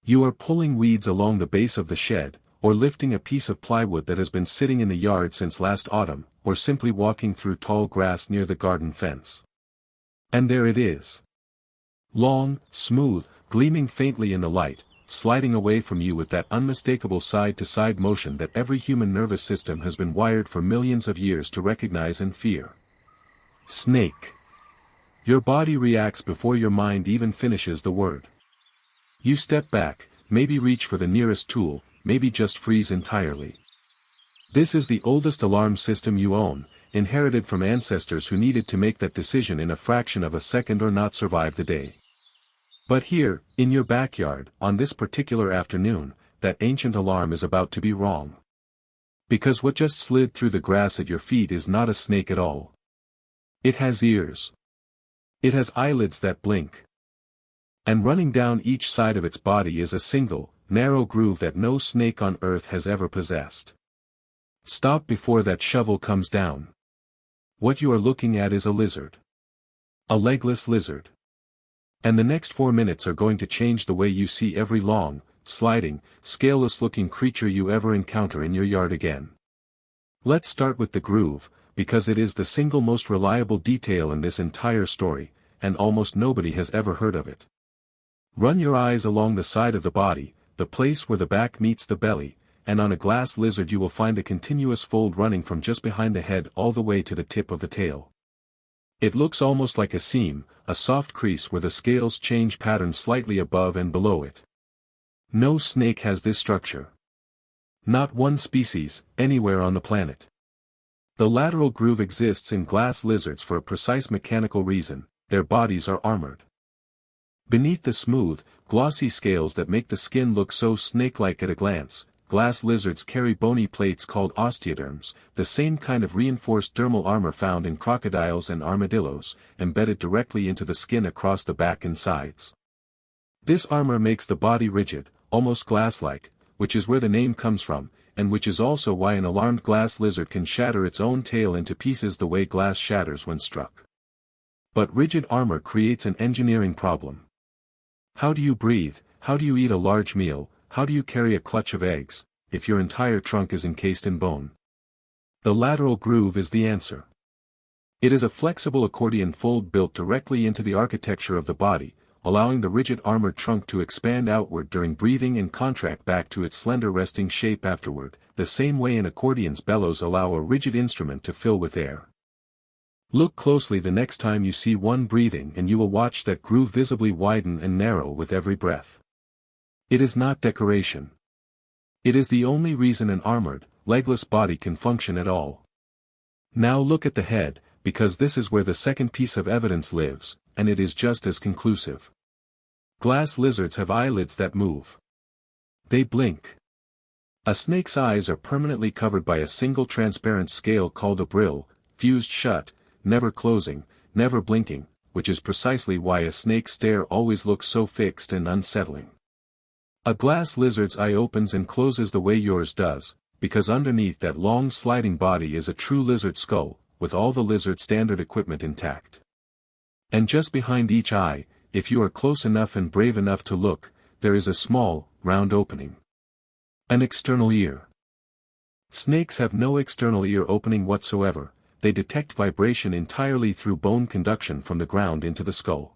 You are pulling weeds along the base of the shed, or lifting a piece of plywood that has been sitting in the yard since last autumn, or simply walking through tall grass near the garden fence. And there it is. Long, smooth, gleaming faintly in the light, sliding away from you with that unmistakable side-to-side motion that every human nervous system has been wired for millions of years to recognize and fear. Snake. Your body reacts before your mind even finishes the word. You step back, maybe reach for the nearest tool, maybe just freeze entirely. This is the oldest alarm system you own, inherited from ancestors who needed to make that decision in a fraction of a second or not survive the day. But here, in your backyard, on this particular afternoon, that ancient alarm is about to be wrong. Because what just slid through the grass at your feet is not a snake at all. It has ears. It has eyelids that blink. And running down each side of its body is a single, narrow groove that no snake on earth has ever possessed. Stop before that shovel comes down. What you are looking at is a lizard. A legless lizard. And the next 4 minutes are going to change the way you see every long, sliding, scaleless-looking creature you ever encounter in your yard again. Let's start with the groove, because it is the single most reliable detail in this entire story, and almost nobody has ever heard of it. Run your eyes along the side of the body, the place where the back meets the belly, and on a glass lizard you will find a continuous fold running from just behind the head all the way to the tip of the tail. It looks almost like a seam, a soft crease where the scales change pattern slightly above and below it. No snake has this structure. Not one species, anywhere on the planet. The lateral groove exists in glass lizards for a precise mechanical reason: their bodies are armored. Beneath the smooth, glossy scales that make the skin look so snake-like at a glance, glass lizards carry bony plates called osteoderms, the same kind of reinforced dermal armor found in crocodiles and armadillos, embedded directly into the skin across the back and sides. This armor makes the body rigid, almost glass-like, which is where the name comes from, and which is also why an alarmed glass lizard can shatter its own tail into pieces the way glass shatters when struck. But rigid armor creates an engineering problem. How do you breathe, how do you eat a large meal, how do you carry a clutch of eggs, if your entire trunk is encased in bone? The lateral groove is the answer. It is a flexible accordion fold built directly into the architecture of the body, allowing the rigid armored trunk to expand outward during breathing and contract back to its slender resting shape afterward, the same way an accordion's bellows allow a rigid instrument to fill with air. Look closely the next time you see one breathing and you will watch that groove visibly widen and narrow with every breath. It is not decoration. It is the only reason an armored, legless body can function at all. Now look at the head, because this is where the second piece of evidence lives, and it is just as conclusive. Glass lizards have eyelids that move. They blink. A snake's eyes are permanently covered by a single transparent scale called a brill, fused shut, never closing, never blinking, which is precisely why a snake's stare always looks so fixed and unsettling. A glass lizard's eye opens and closes the way yours does, because underneath that long sliding body is a true lizard skull, with all the lizard standard equipment intact. And just behind each eye, if you are close enough and brave enough to look, there is a small, round opening. An external ear. Snakes have no external ear opening whatsoever, they detect vibration entirely through bone conduction from the ground into the skull.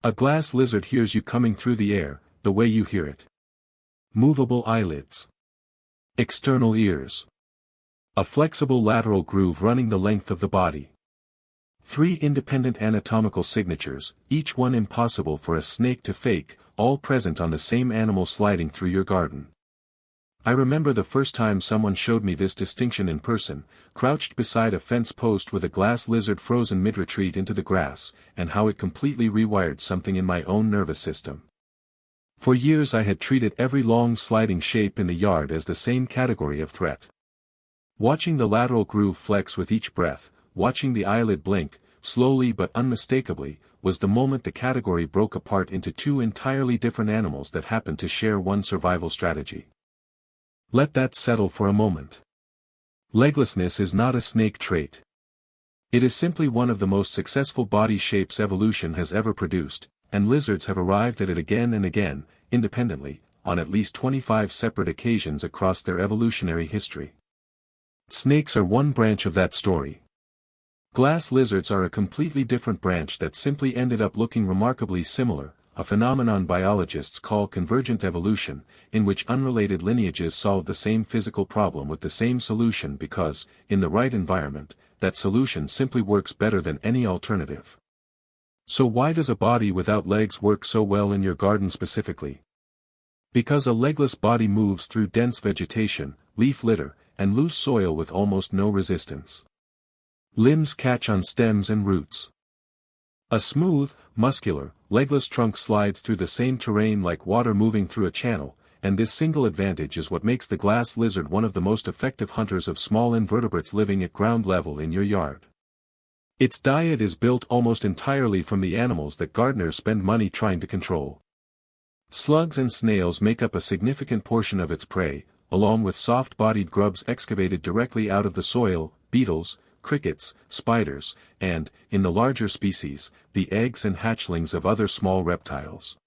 A glass lizard hears you coming through the air, the way you hear it. Movable eyelids. External ears. A flexible lateral groove running the length of the body. 3 independent anatomical signatures, each one impossible for a snake to fake, all present on the same animal sliding through your garden. I remember the first time someone showed me this distinction in person, crouched beside a fence post with a glass lizard frozen mid-retreat into the grass, and how it completely rewired something in my own nervous system. For years I had treated every long sliding shape in the yard as the same category of threat. Watching the lateral groove flex with each breath, watching the eyelid blink, slowly but unmistakably, was the moment the category broke apart into 2 entirely different animals that happened to share one survival strategy. Let that settle for a moment. Leglessness is not a snake trait. It is simply one of the most successful body shapes evolution has ever produced, and lizards have arrived at it again and again, independently, on at least 25 separate occasions across their evolutionary history. Snakes are one branch of that story. Glass lizards are a completely different branch that simply ended up looking remarkably similar, a phenomenon biologists call convergent evolution, in which unrelated lineages solve the same physical problem with the same solution because, in the right environment, that solution simply works better than any alternative. So why does a body without legs work so well in your garden specifically? Because a legless body moves through dense vegetation, leaf litter, and loose soil with almost no resistance. Limbs catch on stems and roots. A smooth, muscular, legless trunk slides through the same terrain like water moving through a channel, and this single advantage is what makes the glass lizard one of the most effective hunters of small invertebrates living at ground level in your yard. Its diet is built almost entirely from the animals that gardeners spend money trying to control. Slugs and snails make up a significant portion of its prey, along with soft-bodied grubs excavated directly out of the soil, beetles, crickets, spiders, and, in the larger species, the eggs and hatchlings of other small reptiles.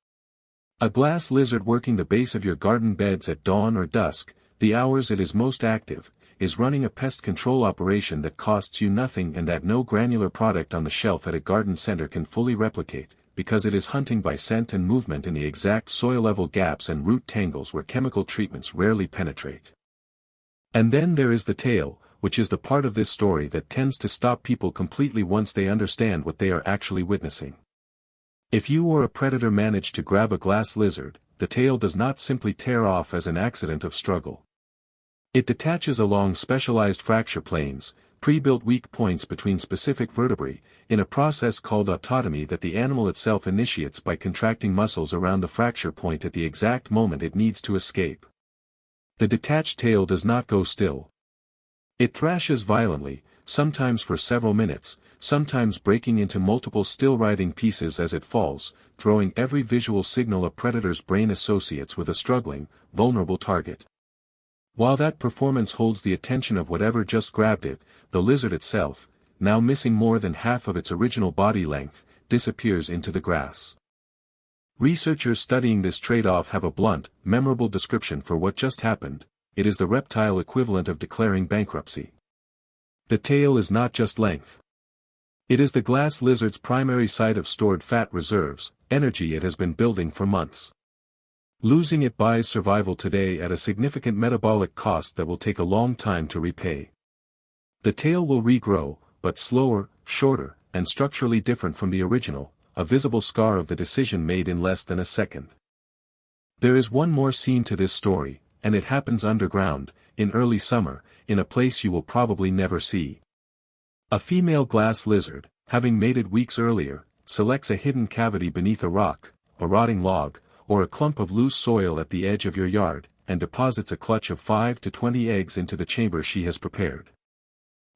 A glass lizard working the base of your garden beds at dawn or dusk, the hours it is most active, is running a pest control operation that costs you nothing and that no granular product on the shelf at a garden center can fully replicate, because it is hunting by scent and movement in the exact soil-level gaps and root tangles where chemical treatments rarely penetrate. And then there is the tail, which is the part of this story that tends to stop people completely once they understand what they are actually witnessing. If you or a predator manage to grab a glass lizard, the tail does not simply tear off as an accident of struggle. It detaches along specialized fracture planes, pre-built weak points between specific vertebrae, in a process called autotomy that the animal itself initiates by contracting muscles around the fracture point at the exact moment it needs to escape. The detached tail does not go still. It thrashes violently, sometimes for several minutes, sometimes breaking into multiple still-writhing pieces as it falls, throwing every visual signal a predator's brain associates with a struggling, vulnerable target. While that performance holds the attention of whatever just grabbed it, the lizard itself, now missing more than half of its original body length, disappears into the grass. Researchers studying this trade-off have a blunt, memorable description for what just happened: it is the reptile equivalent of declaring bankruptcy. The tail is not just length. It is the glass lizard's primary site of stored fat reserves, energy it has been building for months. Losing it buys survival today at a significant metabolic cost that will take a long time to repay. The tail will regrow, but slower, shorter, and structurally different from the original, a visible scar of the decision made in less than a second. There is one more scene to this story, and it happens underground, in early summer, in a place you will probably never see. A female glass lizard, having mated weeks earlier, selects a hidden cavity beneath a rock, a rotting log, or a clump of loose soil at the edge of your yard, and deposits a clutch of 5 to 20 eggs into the chamber she has prepared.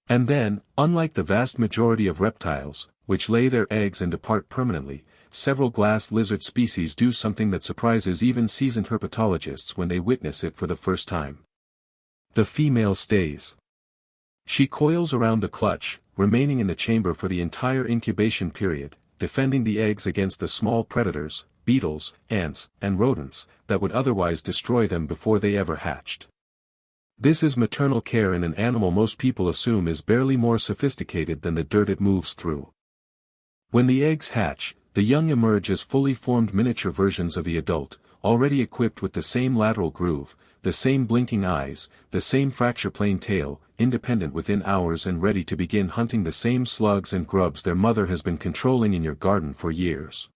And then, unlike the vast majority of reptiles, which lay their eggs and depart permanently, several glass lizard species do something that surprises even seasoned herpetologists when they witness it for the first time. The female stays. She coils around the clutch, remaining in the chamber for the entire incubation period, defending the eggs against the small predators, beetles, ants, and rodents, that would otherwise destroy them before they ever hatched. This is maternal care in an animal most people assume is barely more sophisticated than the dirt it moves through. When the eggs hatch, the young emerge as fully formed miniature versions of the adult, already equipped with the same lateral groove, the same blinking eyes, the same fracture plane tail, independent within hours and ready to begin hunting the same slugs and grubs their mother has been controlling in your garden for years.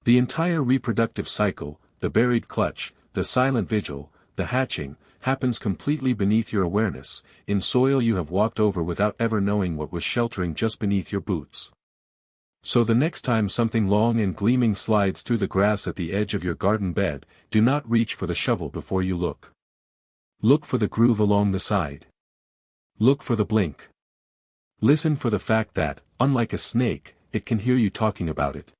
The entire reproductive cycle, the buried clutch, the silent vigil, the hatching, happens completely beneath your awareness, in soil you have walked over without ever knowing what was sheltering just beneath your boots. So the next time something long and gleaming slides through the grass at the edge of your garden bed, do not reach for the shovel before you look. Look for the groove along the side. Look for the blink. Listen for the fact that, unlike a snake, it can hear you talking about it.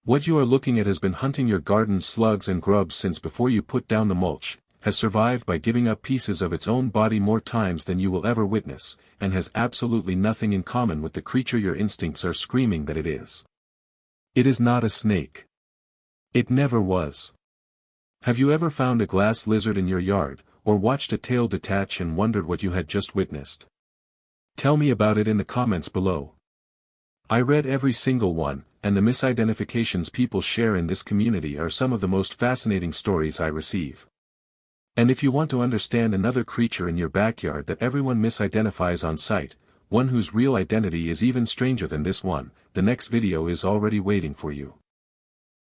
What you are looking at has been hunting your garden's slugs and grubs since before you put down the mulch, has survived by giving up pieces of its own body more times than you will ever witness, and has absolutely nothing in common with the creature your instincts are screaming that it is. It is not a snake. It never was. Have you ever found a glass lizard in your yard, or watched a tail detach and wondered what you had just witnessed? Tell me about it in the comments below. I read every single one, and the misidentifications people share in this community are some of the most fascinating stories I receive. And if you want to understand another creature in your backyard that everyone misidentifies on sight, one whose real identity is even stranger than this one, the next video is already waiting for you.